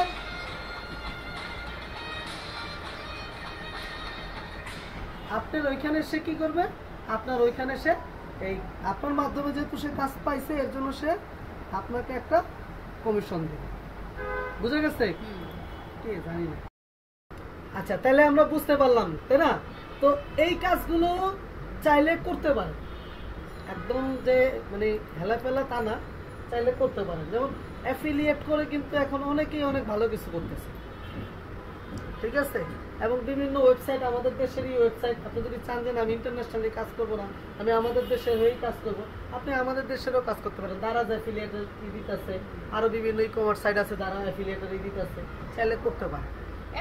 আপনার ওইখানে সে কি করবে? আপনার ওইখানে সে এই আপনার মাধ্যমে যেহেতু সে কাজ পাইছে, এর জন্য সে আপনাকে একটা কমিশন দেবে। বুঝা গেছে? কে জানি না। আচ্ছা, তাহলে আমরা বুঝতে পারলাম, তাই না? তো এই কাজগুলো চাইলে করতে পারেন, একদম যে মানে হেলাফেলা তা না, চাইলে করতে পারেন। যেমন অ্যাফিলিয়েট করে কিন্তু এখন অনেকেই অনেক ভালো কিছু করতেছে, ঠিক আছে? এবং বিভিন্ন ওয়েবসাইট, আমাদের দেশেরই ওয়েবসাইট, আপনি যদি চান যে আমি ইন্টারন্যাশনালি কাজ করবো না, আমি আমাদের দেশের হয়েই কাজ করব, আপনি আমাদের দেশেরও কাজ করতে পারেন। দারাজ অ্যাফিলিয়েটের ইডিট আছে, আরো বিভিন্ন ই কমার্স সাইট আছে, দারা অ্যাফিলিয়েটের ইডিট আছে, চাইলে করতে পারেন।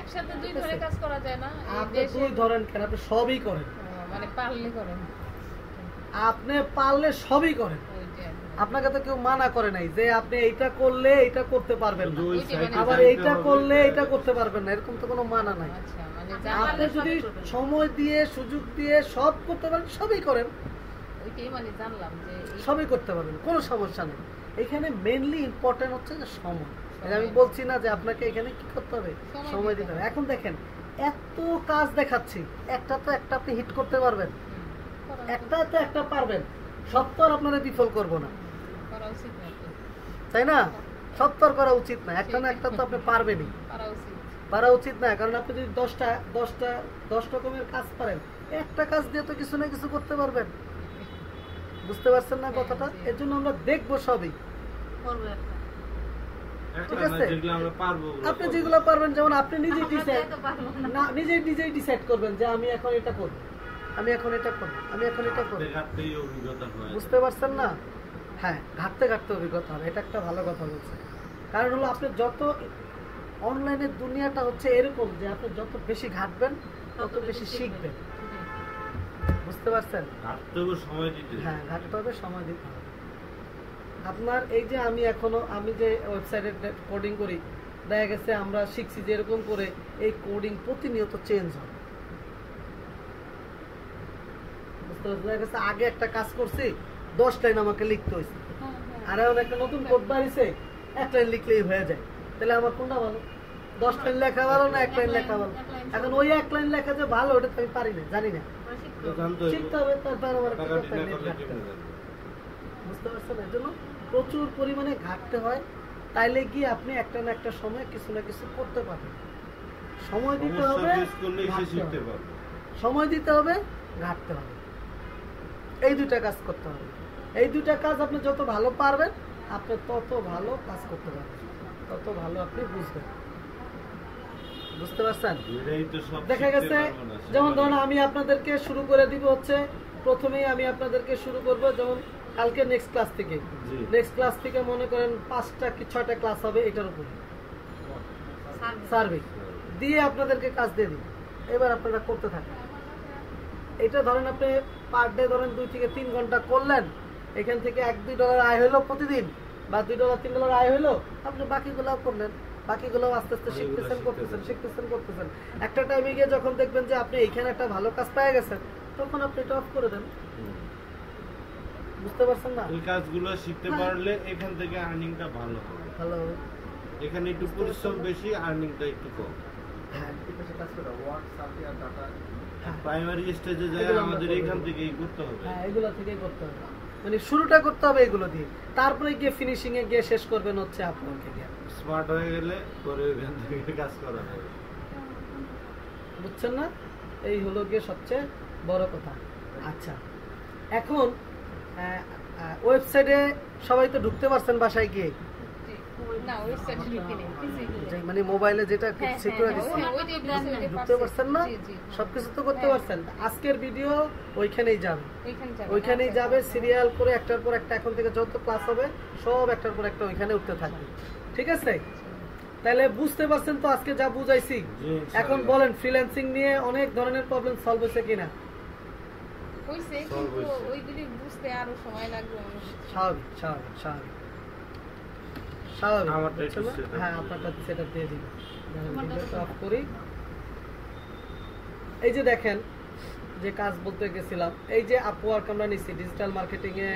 একসাথে দুই ধরে কাজ করা যায় না? আপনি দুই ধরেন কেন, আপনি সবই করেন, মানে পারলে করেন, আপনি পারলে সবই করেন। আপনাকে তো কেউ মানা করে নাই যে আপনি এইটা করলে এইটা করতে পারবেন না, আবার এইটা করলে এইটা করতে পারবেন না, এরকম তো কোনো মানা নাই। আচ্ছা, মানে আপনি যদি সময় দিয়ে সুযোগ দিয়ে সব করতে পারেন, সবই করেন, ওইটাই মানে জানলাম যে সবই করতে পারবেন, কোনো সমস্যা নেই। এখানে মেইনলি ইম্পর্টেন্ট হচ্ছে যে সময়। আমি বলছি না যে আপনাকে এখানে কি করতে হবে, সময় দিতে হবে। এখন দেখেন এত কাজ দেখাচ্ছি, একটা তো একটা আপনি হিট করতে পারবেন, একটা তো একটা পারবেন, সব তো আর আপনারা বিফল করবো না, করা উচিত না, তাই না? সব তো আর করা উচিত না, একটা না একটা তো আপনি পারবেনই, করা উচিত। পারা উচিত না। কারণ আপনি যদি 10 রকমের কাজ পারেন, একটা কাজ দিয়ে তো কিছু না কিছু করতে পারবেন। বুঝতে পারছেন না কথাটা? এর জন্য আমরা দেখবো সবই, ঠিক আছে? আপনি যেগুলো পারবেন, যেমন আপনি নিজেই ডিসাইড করবেন যে আমি এখন এটা করবো, আমি এখন এটা করবো, আমি এখন এটা করবো। বুঝতে পারছেন না? হ্যাঁ, ঘাটতে ঘাটতে অভিজ্ঞতা হবে, এটা একটা ভালো কথা বলছে। কারণ হলো আপনি যত অনলাইনের দুনিয়াটা হচ্ছে এরকম যে আপনি যত বেশি ঘাটবেন তত বেশি শিখবেন। বুঝতে পারছেন? ঘাটতে হবে, সময় দিতে হবে। হ্যাঁ, ঘাটতে হবে, সময় দিতে হবে। আপনার এই যে আমি যে ওয়েবসাইটে কোডিং করি, দেখা গেছে আমরা শিখছি যে এরকম করে এই কোডিং প্রতিনিয়ত চেঞ্জ হয়। বুঝতে পারছেন? দেখা গেছে আগে একটা কাজ করছি 10 লাইন আমাকে লিখতে হয়েছে, আর এখন একটা নতুন কোড বাড়িছে 1 লাইন লিখলেই হয়ে যায়। তাহলে আমার কোনটা ভালো? 10 লাইন লেখা ভালো না 1 লাইন লেখা ভালো? এখন ওই 1 লাইন লেখা যে ভালো ওটা তো আমি পারি না, জানি না। তো জানতে হবে। শিখতে হবে, তারপর আমার টাকা দিলে করলে কেমনে জানবে? বুঝতে পারছেন? এর জন্য প্রচুর পরিমাণে ঘাটতে হয়, তাইলে গিয়ে আপনি একটা না একটা সময় কিছু না কিছু করতে পারবেন। সময় দিতে হবে, সমস্যা ফেস করলেই সে ঘাটতে শিখতে হবে। পারবে। সময় দিতে হবে, ঘাটতে হবে, এই দুইটা কাজ করতে হবে। এই দুইটা কাজ আপনি যত ভালো পারবেন, আপনি তত ভালো কাজ করতে পারবেন, তত ভালো আপনি বুঝবেন। বুঝতে পারছেন? এটাই তো সব দেখা শিখতে গেছে পারবো না। যেমন ধরুন আমি আপনাদেরকে শুরু করে দিব হচ্ছে, প্রথমেই আমি আপনাদেরকে শুরু করব যেমন কালকে নেক্সট ক্লাস থেকে। জি। নেক্সট ক্লাস থেকে মনে করেন 5টা কি 6টা ক্লাস হবে এটার উপরে সার্ভে দিয়ে আপনাদেরকে কাজ দিয়ে দিই, এবার আপনারা করতে থাকেন। এটা ধরেন আপনি পার ডে ধরেন 2 থেকে 3 ঘন্টা করলেন, এখান থেকে $1-2 আয় হলো প্রতিদিন, বা $2-3 আয় হলো, আপনি বাকিগুলো করলেন, বাকিগুলো আস্তে আস্তে শিখতেছেন, করতেছেন। একটা টাইমে গিয়ে যখন দেখবেন যে আপনি এইখানে একটা ভালো কাজ পেয়ে গেছেন, তখন আপনি এটা অফ করে দেন। হুম। বুঝতে পারছেন না? এই কাজগুলো শিখতে হ্যাঁ। পারলে এখান থেকে আর্নিংটা ভালো হবে। হ্যালো, এখানে একটু পরিশ্রম বেশি, আর্নিংটা একটু কম। হ্যাঁ, হ্যাঁ, প্রাইমারি স্টেজে যায় এগুলো আমরা আমাদের করবো। এখান থেকেই করতে হবে। হ্যাঁ, এগুলো থেকেই করতে হবে, মানে শুরুটা করতে হবে এগুলো দিয়ে, তারপরে গিয়ে ফিনিশিং এ গিয়ে শেষ করবেন হচ্ছে আপনাকে গিয়ে। স্মার্ট হয়ে গেলে পরে এখান থেকে কাজ করা হবে। বুঝছেন না? এই হলো গিয়ে সবচেয়ে বড় কথা। আচ্ছা, এখন ওয়েবসাইটে সবাই তো ঢুকতে পারছেন বাসায় গিয়ে, না ওয়েবসাইটে ঢুকে নেই মানে মোবাইলে যেটা সেট করে দিচ্ছি, ঢুকতে পারছেন না? সবকিছু তো করতে পারছেন। আজকের ভিডিও ওইখানেই যাবে, ওইখানেই যাবে সিরিয়াল করে একটার পর একটা। এখন থেকে যত ক্লাস হবে সব একটার পর একটা ওইখানে উঠতে থাকবে, ঠিক আছে? তাহলে বুঝতে পারছেন তো আজকে যা বুঝাইছি? জি, এখন বলেন ফ্রিল্যান্সিং নিয়ে অনেক ধরনের প্রবলেম সলভ হয়েছে কিনা? হইছে, Solve কিন্তু হয়েছে। ওইগুলি বুঝতে আরো সময় লাগবে আমার। স্বাভাবিক, স্বাভাবিক, স্বাভাবিক, স্বাভাবিক। আমারটা বুঝছেন একটু না? setup হ্যাঁ, করে আপনারটা সেটা দিয়ে দিন। ভিডিওটা অফ করি। এই যে দেখেন যে কাজ বলতে গেছিলাম, এই যে আপওয়ার্ক আমরা নিচ্ছি ডিজিটাল মার্কেটিং এ,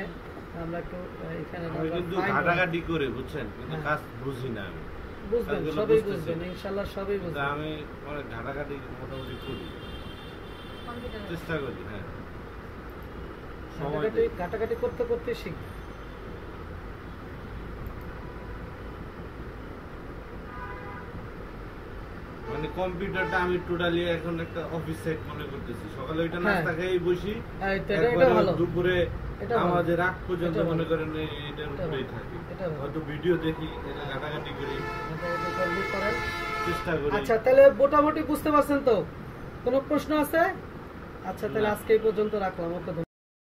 আমরা একটু এখানে আমি কিন্তু find ঘাটাঘাটি করে বুঝছেন, কিন্তু হ্যাঁ। কাজ বুঝি না আমি। বুঝবেন, কাজগুলো সবই বুঝতেছি বুঝবেন, না। ইনশাআল্লাহ সবই কিন্তু বুঝবেন। আমি অনেক ঘাটাঘাটি মোটামুটি করি, চেষ্টা করি। হ্যাঁ, সময় ঘাটাঘাটি দিই। ঘাটাঘাটি করতে করতে শিখবেন। মানে কম্পিউটারটা আমি টোটালি এখন একটা অফিস সাইট মনে করতেছি। সকালে ওইটা হ্যাঁ। নাস্তা খেয়েই বসি, হ্যাঁ, এটা একবারে ভালো, দুপুরে এটা ভালো। আমাদের রাত পর্যন্ত এটা মনে ভালো। করেন এটার এটা উপরেই ভালো। থাকি। এটা ভালো। হয়তো ভিডিও দেখি, এটা ঘাটাঘাটি করি, ঘাটাঘাটি করলে করেন। চেষ্টা করি। আচ্ছা, তাহলে মোটামুটি বুঝতে পারছেন তো? কোনো প্রশ্ন আছে? আচ্ছা, তাহলে না। আজকে এই পর্যন্ত রাখলাম। ওকে।